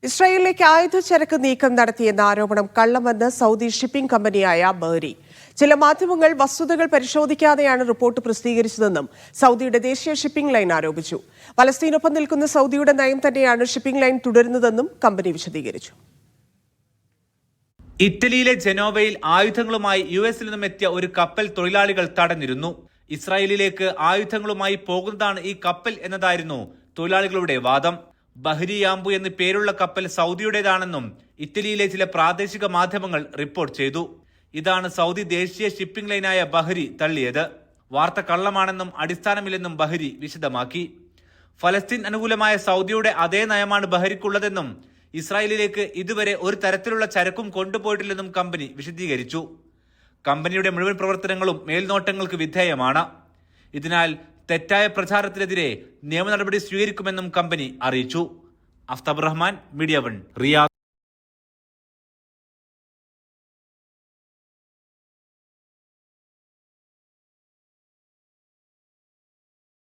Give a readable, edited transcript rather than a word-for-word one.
ഇസ്രായേലിലേക്ക് ആയുധച്ചരക്ക് നീക്കം നടത്തിയെന്ന ആരോപണം കള്ളമെന്ന് സൗദി ഷിപ്പിംഗ് കമ്പനിയായ ബഹ്രി. ചില മാധ്യമങ്ങൾ വസ്തുതകൾ പരിശോധിക്കാതെയാണ് റിപ്പോർട്ട് പ്രസിദ്ധീകരിച്ചതെന്നും സൗദിയുടെ ദേശീയ ഷിപ്പിംഗ് ലൈൻ ആരോപിച്ചു. പലസ്തീനൊപ്പം നിൽക്കുന്ന സൗദിയുടെ നയം തന്നെയാണ് ഷിപ്പിംഗ് ലൈൻ തുടരുന്നതെന്നും കമ്പനി വിശദീകരിച്ചു. ഇറ്റലിയിലെ ജനോവയിൽ ആയുധങ്ങളുമായി യുഎസിൽ നിന്നും എത്തിയ ഒരു കപ്പൽ തൊഴിലാളികൾ തടഞ്ഞിരുന്നു. ഇസ്രായേലിലേക്ക് ആയുധങ്ങളുമായി പോകുന്നതാണ് ഈ കപ്പൽ എന്നതായിരുന്നു തൊഴിലാളികളുടെ വാദം. ബഹ്രി യാംബു എന്ന് പേരുള്ള കപ്പൽ സൗദിയുടേതാണെന്നും ഇറ്റലിയിലെ ചില പ്രാദേശിക മാധ്യമങ്ങൾ റിപ്പോർട്ട് ചെയ്തു. ഇതാണ് സൗദി ദേശീയ ഷിപ്പിംഗ് ലൈനായ ബഹ്രി തള്ളിയത്. വാർത്ത കള്ളമാണെന്നും അടിസ്ഥാനമില്ലെന്നും ബഹ്രി വിശദമാക്കി. ഫലസ്തീൻ അനുകൂലമായ സൗദിയുടെ അതേ നയമാണ് ബഹ്രിക്കുള്ളതെന്നും ഇസ്രായേലിലേക്ക് ഇതുവരെ ഒരു തരത്തിലുള്ള ചരക്കും കൊണ്ടുപോയിട്ടില്ലെന്നും കമ്പനി വിശദീകരിച്ചു. കമ്പനിയുടെ മുഴുവൻ പ്രവർത്തനങ്ങളും മേൽനോട്ടങ്ങൾക്ക് വിധേയമാണ്. ഇതിനാൽ തെറ്റായ പ്രചാരത്തിനെതിരെ നിയമ നടപടി സ്വീകരിക്കുമെന്നും കമ്പനി അറിയിച്ചു. Aftab Rahman, media 1, Riyadh.